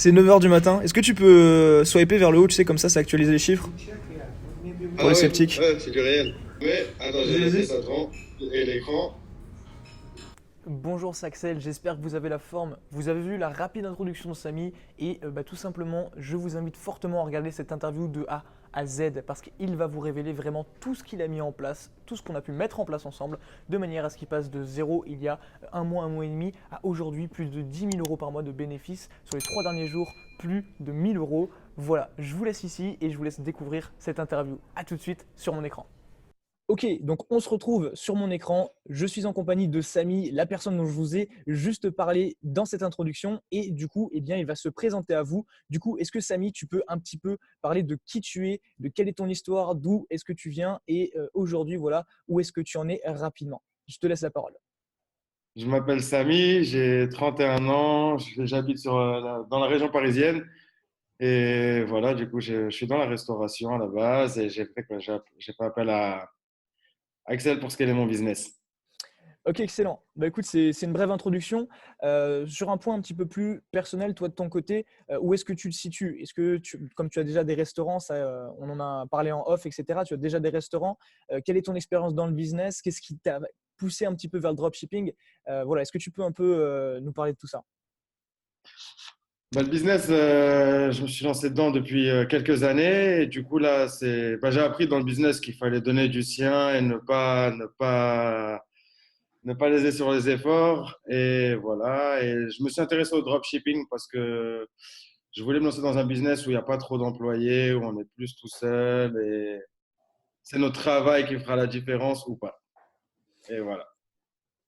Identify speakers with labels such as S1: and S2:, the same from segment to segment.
S1: C'est 9 heures du matin. Est-ce que tu peux swiper vers le haut, tu sais, comme ça actualise les chiffres pour
S2: Ah
S1: les
S2: ouais,
S1: sceptiques.
S2: ouais, c'est du réel. Mais attends, j'ai
S1: Vas-y,
S2: laissé
S1: vas-y.
S2: ça devant et l'écran.
S1: Bonjour Saxel, j'espère que vous avez la forme. Vous avez vu la rapide introduction de Samy et tout simplement, je vous invite fortement à regarder cette interview de A à Z parce qu'il va vous révéler vraiment tout ce qu'il a mis en place, tout ce qu'on a pu mettre en place ensemble, de manière à ce qu'il passe de zéro il y a un mois et demi, à aujourd'hui plus de 10 000 € par mois de bénéfices. Sur les 3 derniers jours, plus de 1 000 €. Voilà, je vous laisse ici et je vous laisse découvrir cette interview. A tout de suite sur mon écran. Ok, donc on se retrouve sur mon écran. Je suis en compagnie de Samy, la personne dont je vous ai juste parlé dans cette introduction. Et du coup, eh bien, il va se présenter à vous. Du coup, est-ce que Samy, tu peux un petit peu parler de qui tu es, de quelle est ton histoire, d'où est-ce que tu viens et aujourd'hui, voilà, où est-ce que tu en es rapidement. Je te laisse la parole.
S2: Je m'appelle Samy, j'ai 31 ans, j'habite dans la région parisienne. Et voilà, du coup, je suis dans la restauration à la base et j'ai fait appel à Axel pour scaler mon business.
S1: Ok, excellent. Bah, écoute, c'est une brève introduction. Sur un point un petit peu plus personnel, toi de ton côté, où est-ce que tu te situes? Est-ce que, comme tu as déjà des restaurants, ça, on en a parlé en off, etc., tu as déjà des restaurants, quelle est ton expérience dans le business? Qu'est-ce qui t'a poussé un petit peu vers le dropshipping? Voilà, est-ce que tu peux un peu nous parler de tout ça?
S2: Bah, le business, je me suis lancé dedans depuis quelques années. Et du coup, là, j'ai appris dans le business qu'il fallait donner du sien et ne pas léser sur les efforts. Et voilà. Et je me suis intéressé au dropshipping parce que je voulais me lancer dans un business où il n'y a pas trop d'employés, où on est plus tout seul et c'est notre travail qui fera la différence ou pas. Et voilà.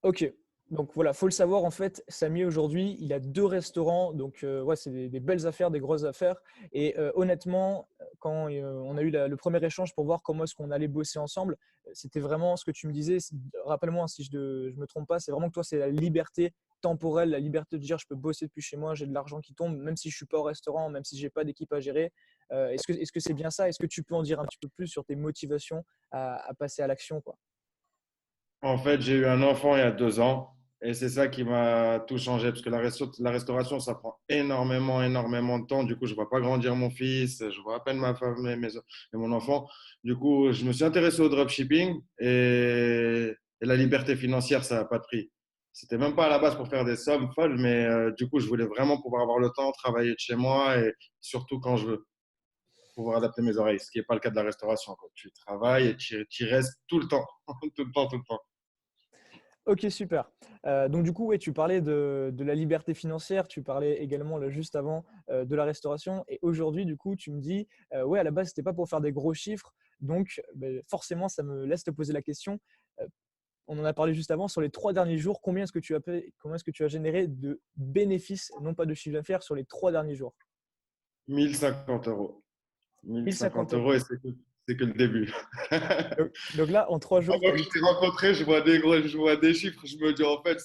S1: Ok, donc voilà, faut le savoir en fait, Samy aujourd'hui, il a deux restaurants, donc ouais, c'est des belles affaires, des grosses affaires. Et honnêtement, quand on a eu le premier échange pour voir comment est-ce qu'on allait bosser ensemble, c'était vraiment ce que tu me disais. Rappelle-moi si je me trompe pas, c'est vraiment que toi, c'est la liberté temporelle, la liberté de dire je peux bosser depuis chez moi, j'ai de l'argent qui tombe, même si je suis pas au restaurant, même si j'ai pas d'équipe à gérer. Est-ce que c'est bien ça? Est-ce que tu peux en dire un petit peu plus sur tes motivations à passer à l'action, quoi?
S2: En fait, j'ai eu un enfant il y a 2 ans et c'est ça qui m'a tout changé parce que la restauration, ça prend énormément, énormément de temps. Du coup, je vois pas grandir mon fils, je vois à peine ma femme et mon enfant. Du coup, je me suis intéressé au dropshipping et la liberté financière, ça n'a pas de prix. C'était même pas à la base pour faire des sommes folles, mais du coup, je voulais vraiment pouvoir avoir le temps, travailler de chez moi et surtout quand je veux, pouvoir adapter mes oreilles, ce qui n'est pas le cas de la restauration, quoi. Tu travailles et tu y restes tout le temps, tout le temps, tout le temps.
S1: Ok, super. Donc du coup, ouais, tu parlais de la liberté financière, tu parlais également là, juste avant de la restauration. Et aujourd'hui, du coup, tu me dis, ouais, à la base, c'était pas pour faire des gros chiffres. Donc ben, forcément, ça me laisse te poser la question. euh, on en a parlé juste avant, sur les 3 derniers jours, combien est-ce que tu as généré de bénéfices, non pas de chiffre d'affaires, sur les 3 derniers jours?
S2: 1 050 euros. mille
S1: 1050
S2: cinquante
S1: euros.
S2: euros et c'est que le début.
S1: Donc là, en 3 jours, tu
S2: Moi,
S1: as
S2: quand je t'ai rencontré, je vois des chiffres, je me dis en fait,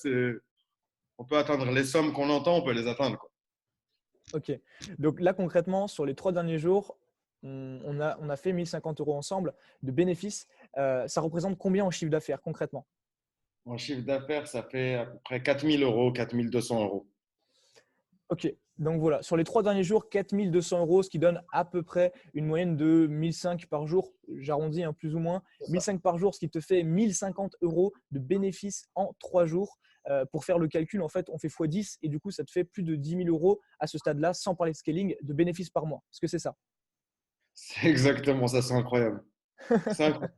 S2: on peut atteindre les sommes qu'on entend, on peut les atteindre, quoi.
S1: Ok. Donc là, concrètement, sur les 3 derniers jours, on a fait 1050 € ensemble de bénéfices. Ça représente combien en chiffre d'affaires concrètement?
S2: En chiffre d'affaires, ça fait à peu près 4 000 euros, 4 200 euros.
S1: Ok. Donc voilà, sur les 3 derniers jours, 4 200 €, ce qui donne à peu près une moyenne de 1005 par jour. J'arrondis plus ou moins.
S2: C'est ça.
S1: 1005 par jour, ce qui te fait 1050 € de bénéfices en 3 jours. Pour faire le calcul, en fait, on fait x10 et du coup, ça te fait plus de 10 000 € à ce stade-là, sans parler de scaling, de bénéfices par mois. Est-ce que c'est ça?
S2: C'est exactement ça, c'est incroyable. C'est incroyable.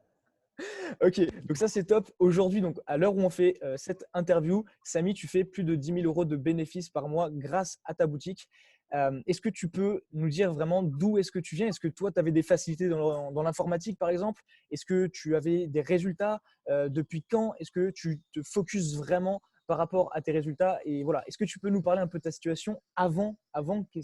S1: Ok, donc ça c'est top. Aujourd'hui, donc à l'heure où on fait cette interview, Samy, tu fais plus de 10 000 € de bénéfices par mois grâce à ta boutique. Est-ce que tu peux nous dire vraiment d'où est-ce que tu viens? Est-ce que toi, tu avais des facilités dans l'informatique, par exemple? Est-ce que tu avais des résultats? Depuis quand est-ce que tu te focuses vraiment par rapport à tes résultats? Et voilà, est-ce que tu peux nous parler un peu de ta situation avant que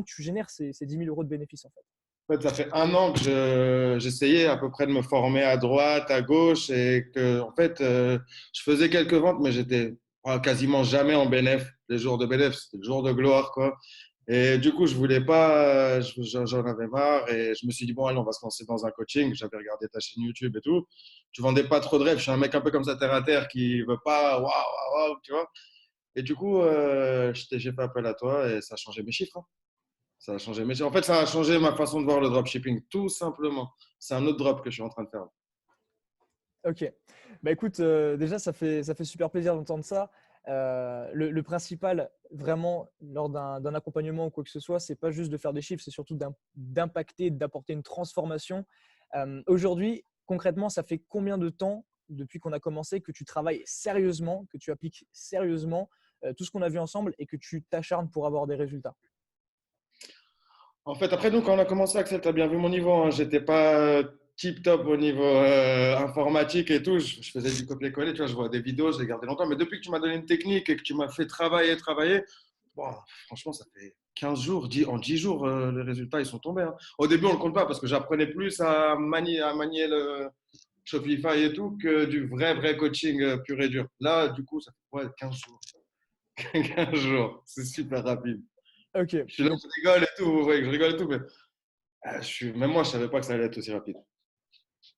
S1: tu génères ces 10 000 € de bénéfices en fait?
S2: En fait, ça fait 1 an que j'essayais à peu près de me former à droite, à gauche, et que, en fait, je faisais quelques ventes, mais j'étais quasiment jamais en bénéf. Les jours de bénéf, c'était le jour de gloire, quoi. Et du coup, je voulais pas, j'en avais marre, et je me suis dit, bon, allez, on va se lancer dans un coaching. J'avais regardé ta chaîne YouTube et tout. Tu vendais pas trop de rêves. Je suis un mec un peu comme ça, terre à terre, qui veut pas, waouh, waouh, waouh, tu vois. Et du coup, j'ai fait appel à toi et ça a changé mes chiffres, hein. Ça a changé mes chiffres. En fait, ça a changé ma façon de voir le dropshipping, tout simplement. C'est un autre drop que je suis en train de faire.
S1: Ok. Bah écoute, déjà, ça fait super plaisir d'entendre ça. Le principal, vraiment, lors d'un accompagnement ou quoi que ce soit, c'est pas juste de faire des chiffres, c'est surtout d'impacter, d'apporter une transformation. Aujourd'hui, concrètement, ça fait combien de temps, depuis qu'on a commencé, que tu travailles sérieusement, que tu appliques sérieusement tout ce qu'on a vu ensemble et que tu t'acharnes pour avoir des résultats?
S2: En fait, après, nous, quand on a commencé, Axel, tu as bien vu mon niveau, hein. J'étais pas tip top au niveau informatique et tout. Je faisais du copier-coller, tu vois, je vois des vidéos, je les gardais longtemps. Mais depuis que tu m'as donné une technique et que tu m'as fait travailler, bon, franchement, ça fait 15 jours, en 10 jours, les résultats, ils sont tombés, hein. Au début, on ne le compte pas parce que j'apprenais plus à manier le Shopify et tout que du vrai coaching pur et dur. Là, du coup, ça fait ouais, 15 jours. 15 jours, c'est super rapide.
S1: Ok,
S2: Je suis là,
S1: donc
S2: je rigole et tout, vous voyez que je rigole et tout, mais même moi, je savais pas que ça allait être aussi rapide.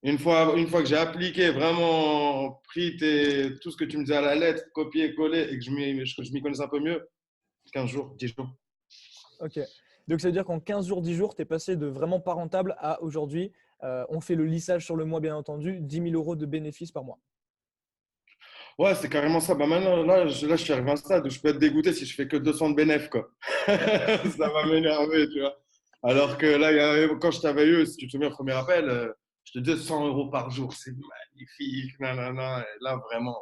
S2: Une fois que j'ai appliqué, vraiment pris tout ce que tu me disais à la lettre, copié, collé, et que je m'y connaisse un peu mieux, 15 jours, 10 jours.
S1: Ok. Donc, ça veut dire qu'en 15 jours, 10 jours, tu es passé de vraiment pas rentable à aujourd'hui, on fait le lissage sur le mois, bien entendu, 10 000 € de bénéfices par mois.
S2: Ouais, c'est carrément ça. Bah maintenant, là, je suis arrivé à un stade où je peux être dégoûté si je fais que 200 de bénéf, quoi. Ça va m'énerver, tu vois. Alors que là, quand je t'avais eu, si tu te souviens, au premier appel, je te disais 100 euros par jour, c'est magnifique, nanana. Et là, vraiment,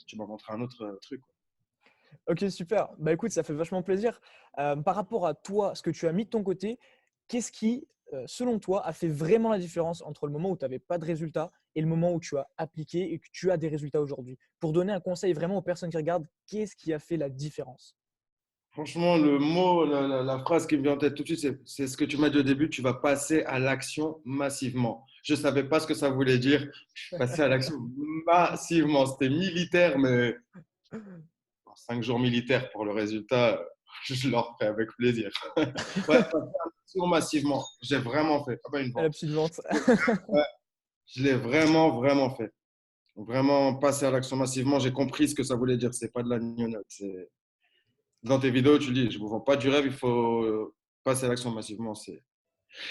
S2: tu m'as montré un autre truc.
S1: Ok, super. Bah écoute, ça fait vachement plaisir. Par rapport à toi, ce que tu as mis de ton côté, qu'est-ce qui, selon toi, a fait vraiment la différence entre le moment où tu n'avais pas de résultats et le moment où tu as appliqué et que tu as des résultats aujourd'hui? Pour donner un conseil vraiment aux personnes qui regardent, qu'est-ce qui a fait la différence?
S2: Franchement, le mot, la phrase qui me vient en tête tout de suite, c'est ce que tu m'as dit au début, tu vas passer à l'action massivement. Je ne savais pas ce que ça voulait dire. Passer à l'action massivement. C'était militaire, mais 5 jours militaires pour le résultat, je le ferai avec plaisir. Ouais, passer à l'action massivement. J'ai vraiment fait. Ah bah, une
S1: À la
S2: vente.
S1: petite vente.
S2: Ouais, je l'ai vraiment fait. Vraiment passer à l'action massivement. J'ai compris ce que ça voulait dire. C'est pas de la gnognotte. Dans tes vidéos, tu dis, je vous vends pas du rêve, il faut passer à l'action massivement.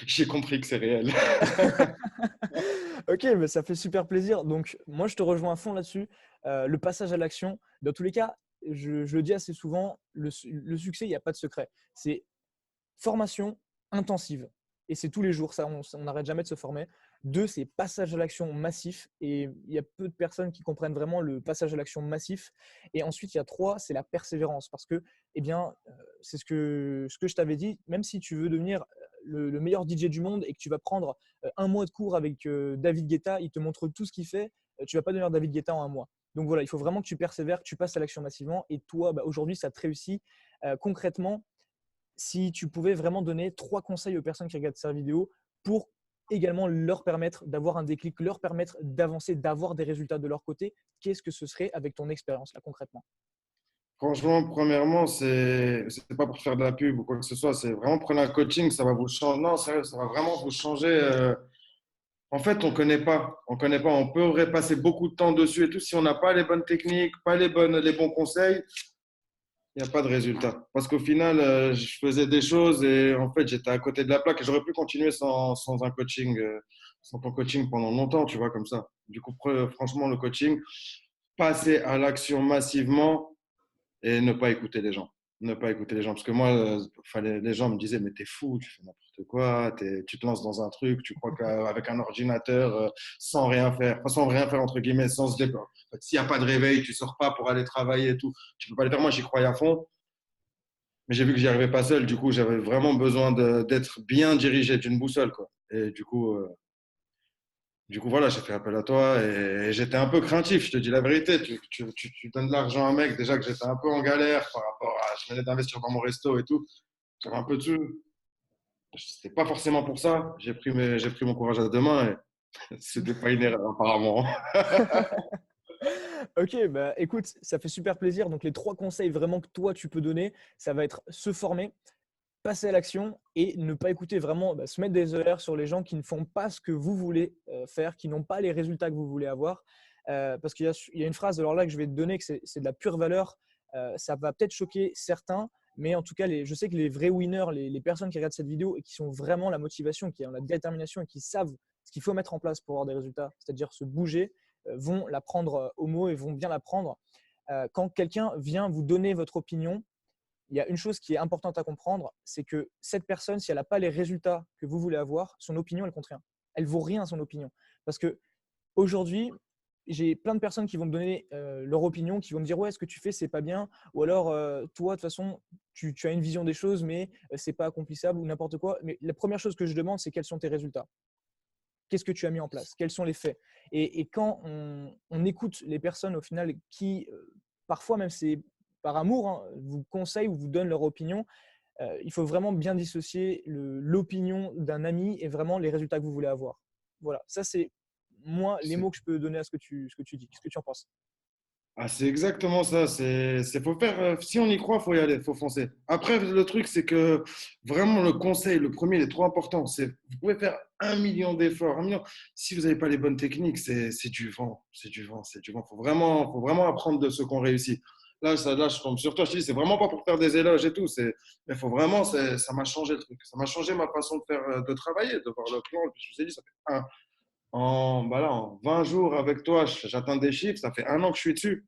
S2: J'ai compris que c'est réel.
S1: Ok, mais ça fait super plaisir. Donc, moi, je te rejoins à fond là-dessus. Le passage à l'action, dans tous les cas, je le dis assez souvent, le succès, il n'y a pas de secret. C'est formation intensive. Et c'est tous les jours, ça, on n'arrête jamais de se former. Deux, c'est passage à l'action massif. Et il y a peu de personnes qui comprennent vraiment le passage à l'action massif. Et ensuite, il y a trois, c'est la persévérance. Parce que, eh bien, c'est ce que je t'avais dit, même si tu veux devenir le meilleur DJ du monde et que tu vas prendre un mois de cours avec David Guetta, il te montre tout ce qu'il fait, tu vas pas devenir David Guetta en un mois. Donc voilà, il faut vraiment que tu persévères, que tu passes à l'action massivement. Et toi, bah, aujourd'hui, ça te réussit. Concrètement, si tu pouvais vraiment donner trois conseils aux personnes qui regardent cette vidéo pour également leur permettre d'avoir un déclic, leur permettre d'avancer, d'avoir des résultats de leur côté, qu'est-ce que ce serait avec ton expérience là concrètement?
S2: Franchement, premièrement, c'est pas pour faire de la pub ou quoi que ce soit. C'est vraiment prendre un coaching, ça va vous changer. Non, sérieux, ça va vraiment vous changer. En fait, on connaît pas. On connaît pas. On peut passer beaucoup de temps dessus et tout. Si on n'a pas les bonnes techniques, pas les bons conseils, il n'y a pas de résultat. Parce qu'au final, je faisais des choses et en fait, j'étais à côté de la plaque et j'aurais pu continuer sans un coaching, sans ton coaching pendant longtemps, tu vois, comme ça. Du coup, franchement, le coaching, passer à l'action massivement et ne pas écouter les gens. Ne pas écouter les gens. Parce que moi, les gens me disaient, mais t'es fou, tu fais n'importe quoi, tu te lances dans un truc, tu crois qu'avec un ordinateur, sans rien faire, enfin, sans rien faire, entre guillemets, sans se déplacer. En fait, s'il n'y a pas de réveil, tu sors pas pour aller travailler et tout, tu peux pas le faire. Moi, j'y croyais à fond, mais j'ai vu que j'y arrivais pas seul. Du coup, j'avais vraiment besoin d'être bien dirigé d'une boussole, quoi. Et du coup, voilà, j'ai fait appel à toi et j'étais un peu craintif, je te dis la vérité. Tu donnes de l'argent à un mec, déjà que j'étais un peu en galère par rapport à. Je venais d'investir dans mon resto et tout. J'avais un peu de sous. C'était pas forcément pour ça. J'ai pris mon courage à deux mains et c'était pas une erreur, apparemment.
S1: Ok, bah écoute, ça fait super plaisir. Donc les trois conseils vraiment que toi tu peux donner, ça va être se former, passer à l'action et ne pas écouter vraiment, bah, se mettre des horaires sur les gens qui ne font pas ce que vous voulez faire, qui n'ont pas les résultats que vous voulez avoir. Parce qu'il y a une phrase alors là que je vais te donner que c'est de la pure valeur. Ça va peut-être choquer certains, mais en tout cas, je sais que les vrais winners, les personnes qui regardent cette vidéo et qui sont vraiment la motivation, qui ont la détermination et qui savent ce qu'il faut mettre en place pour avoir des résultats, c'est-à-dire se bouger, vont la prendre au mot et vont bien la prendre. Quand quelqu'un vient vous donner votre opinion, il y a une chose qui est importante à comprendre, c'est que cette personne, si elle n'a pas les résultats que vous voulez avoir, son opinion, elle compte rien. Elle vaut rien, son opinion. Parce que aujourd'hui, j'ai plein de personnes qui vont me donner leur opinion, qui vont me dire ouais, ce que tu fais, c'est pas bien, ou alors toi, de toute façon, tu as une vision des choses, mais c'est pas accomplissable ou n'importe quoi. Mais la première chose que je demande, c'est quels sont tes résultats. Qu'est-ce que tu as mis en place? Quels sont les faits? Et quand on écoute les personnes au final qui, parfois même c'est par amour, hein, vous conseillent ou vous donnent leur opinion, il faut vraiment bien dissocier l'opinion d'un ami et vraiment les résultats que vous voulez avoir. Voilà, ça c'est moi les mots que je peux donner à ce que tu dis. Qu'est-ce que tu en penses?
S2: Ah, c'est exactement ça. Faut faire, si on y croit, faut y aller, faut foncer. Après, le truc, c'est que vraiment le conseil, le premier, il est trop important. Vous pouvez faire 1 million d'efforts, 1 million. Si vous n'avez pas les bonnes techniques, c'est du vent, c'est du vent, c'est du vent. Faut vraiment apprendre de ceux qu'on réussit. Là, je tombe sur toi. Je te dis, c'est vraiment pas pour faire des éloges et tout. Mais faut vraiment, ça m'a changé le truc. Ça m'a changé ma façon de faire, de travailler, de voir le plan. Et puis, je vous ai dit, ça fait en 20 jours avec toi, j'atteins des chiffres. Ça fait 1 an que je suis dessus.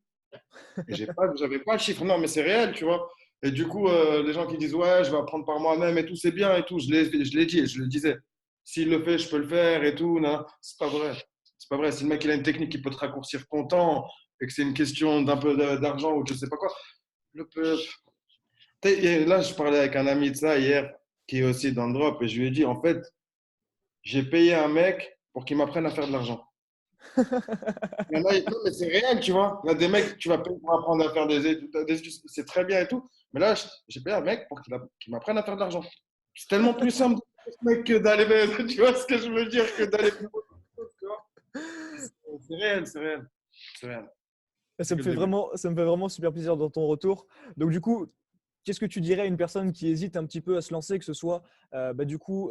S2: Et j'avais pas le chiffre. Non, mais c'est réel, tu vois. Et du coup, les gens qui disent, ouais, je vais apprendre par moi-même et tout, c'est bien et tout. Je l'ai dit et je le disais. S'il le fait, je peux le faire et tout. Non, c'est pas vrai. C'est pas vrai. Si le mec, il a une technique qui peut te raccourcir ton temps et que c'est une question d'un peu d'argent ou je sais pas quoi, le peu. Là, je parlais avec un ami de ça hier qui est aussi dans le drop et je lui ai dit, en fait, j'ai payé un mec pour qu'il m'apprenne à faire de l'argent. Il y en a, non, mais c'est réel, tu vois. Il y a des mecs, tu vas payer pour apprendre à faire des études, c'est très bien et tout. Mais là, j'ai payé un mec pour qu'il m'apprenne à faire de l'argent. C'est tellement plus simple, ce mec, que d'aller, tu vois ce que je veux dire, que d'aller plus loin, tu vois. C'est réel, c'est réel. C'est réel. C'est
S1: Ça
S2: que
S1: me
S2: le
S1: fait
S2: début.
S1: vraiment, ça me fait vraiment super plaisir dans ton retour. Donc du coup, qu'est-ce que tu dirais à une personne qui hésite un petit peu à se lancer, que ce soit du coup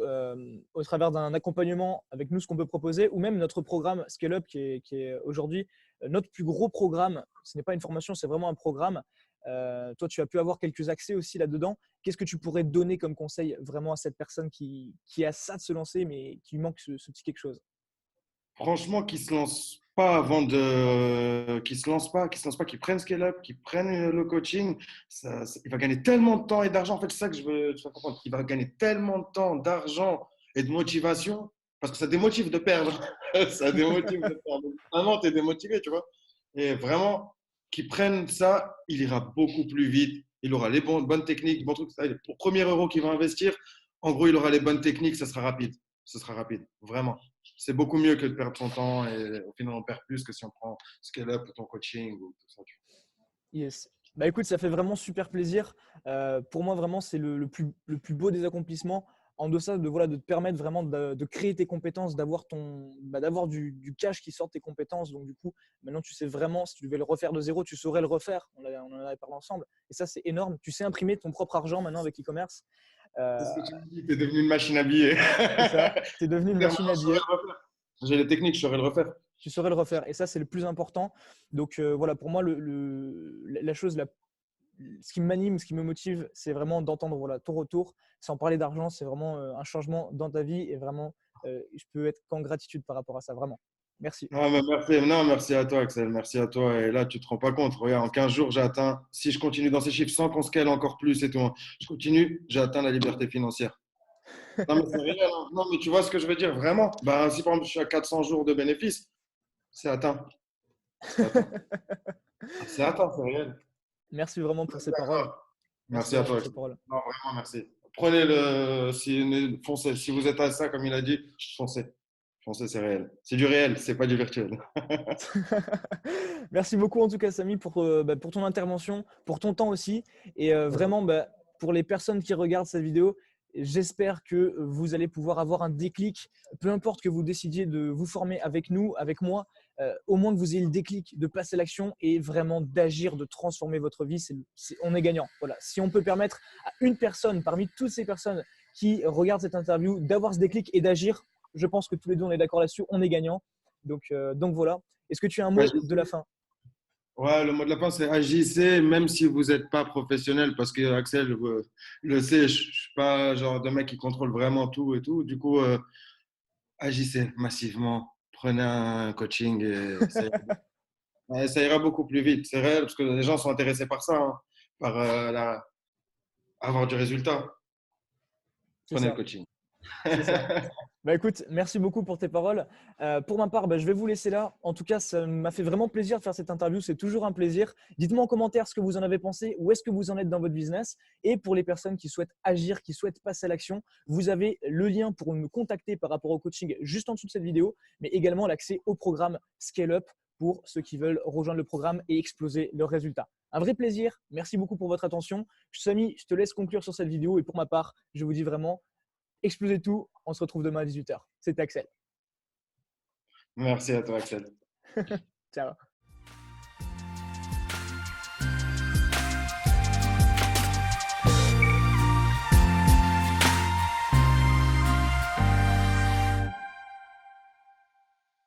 S1: au travers d'un accompagnement avec nous, ce qu'on peut proposer, ou même notre programme Scale Up qui est aujourd'hui notre plus gros programme. Ce n'est pas une formation, c'est vraiment un programme. Toi, tu as pu avoir quelques accès aussi là-dedans. Qu'est-ce que tu pourrais donner comme conseil vraiment à cette personne qui a ça de se lancer, mais qui lui manque ce petit quelque chose?
S2: Franchement, qu'ils se lancent pas, qu'ils prennent Scale Up, qu'ils prennent le coaching, il va gagner tellement de temps et d'argent. En fait, c'est ça que je veux te faire comprendre. Il va gagner tellement de temps, d'argent et de motivation parce que ça démotive de perdre. Ça démotive de perdre. Vraiment, tu es démotivé, tu vois. Et vraiment, qu'ils prennent ça, il ira beaucoup plus vite. Il aura les bonnes techniques, bons trucs. Pour premier euro qu'il va investir, en gros, il aura les bonnes techniques, ça sera rapide. Ce sera rapide, vraiment. C'est beaucoup mieux que de perdre son temps et au final on perd plus que si on prend Scale Up ou ton coaching ou tout ça.
S1: Yes. Bah écoute, ça fait vraiment super plaisir. Pour moi, vraiment, c'est le plus beau des accomplissements. En deçà de, voilà, de te permettre vraiment de créer tes compétences, d'avoir du cash qui sort de tes compétences. Donc, du coup, maintenant, tu sais vraiment, si tu devais le refaire de zéro, tu saurais le refaire. On en avait parlé ensemble. Et ça, c'est énorme. Tu sais imprimer ton propre argent maintenant avec e-commerce.
S2: C'est
S1: Euh,
S2: ce que tu me dis, tu es devenu une machine à billets.
S1: c'est ça. Tu es devenu une
S2: Maintenant,
S1: machine à
S2: je saurais
S1: billets.
S2: le refaire. J'ai les techniques, je saurais le refaire.
S1: Tu saurais le refaire. Et ça, c'est le plus important. Donc, voilà, pour moi, la chose ce qui m'anime, ce qui me motive, c'est vraiment d'entendre voilà, ton retour. Sans parler d'argent, c'est vraiment un changement dans ta vie et vraiment, je peux être qu'en gratitude par rapport à ça, vraiment. Merci.
S2: Non, mais merci. Non, merci à toi, Axel. Merci à toi. Et là, tu te rends pas compte. Regarde, en 15 jours, j'ai atteint, si je continue dans ces chiffres sans qu'on scale encore plus et tout, hein, je continue, j'ai atteint la liberté financière. Non, mais c'est réel, hein. Non, mais tu vois ce que je veux dire, vraiment. Ben, si par exemple, je suis à 400 jours de bénéfices, c'est atteint. C'est atteint. C'est atteint, c'est réel.
S1: Merci vraiment pour ces paroles. Merci
S2: Merci à
S1: vraiment pour
S2: toi.
S1: ces paroles.
S2: Non, vraiment, merci. Prenez-le, foncez. Si vous êtes à ça, comme il a dit, foncez. Foncez, c'est réel. C'est du réel, c'est pas du virtuel.
S1: Merci beaucoup en tout cas Samy pour ton intervention, pour ton temps aussi et vraiment pour les personnes qui regardent cette vidéo, j'espère que vous allez pouvoir avoir un déclic, peu importe que vous décidiez de vous former avec nous, avec moi, au moins que vous ayez le déclic de passer à l'action et vraiment d'agir, de transformer votre vie, on est gagnant. Voilà. Si on peut permettre à une personne parmi toutes ces personnes qui regardent cette interview d'avoir ce déclic et d'agir, je pense que tous les deux on est d'accord là-dessus, on est gagnant. Donc voilà. Est-ce que tu as un
S2: Ouais,
S1: mot de la fin?
S2: Ouais, le mot de la fin, c'est agissez, même si vous n'êtes pas professionnel, parce que Axel le sait, je ne suis pas genre de mec qui contrôle vraiment tout et tout. Du coup, agissez massivement, prenez un coaching et ouais, ça ira beaucoup plus vite. C'est réel, parce que les gens sont intéressés par ça, hein, par avoir du résultat.
S1: C'est
S2: Prenez le
S1: ça,
S2: coaching.
S1: c'est ça. Bah écoute, merci beaucoup pour tes paroles. Pour ma part, bah, je vais vous laisser là. En tout cas, ça m'a fait vraiment plaisir de faire cette interview. C'est toujours un plaisir. Dites-moi en commentaire ce que vous en avez pensé, où est-ce que vous en êtes dans votre business. Et pour les personnes qui souhaitent agir, qui souhaitent passer à l'action, vous avez le lien pour me contacter par rapport au coaching juste en dessous de cette vidéo, mais également l'accès au programme Scale Up pour ceux qui veulent rejoindre le programme et exploser leurs résultats. Un vrai plaisir. Merci beaucoup pour votre attention. Samy, je te laisse conclure sur cette vidéo. Et pour ma part, je vous dis vraiment explosez tout. On se retrouve demain à 18h. C'était Axel.
S2: Merci à toi, Axel.
S1: Ciao.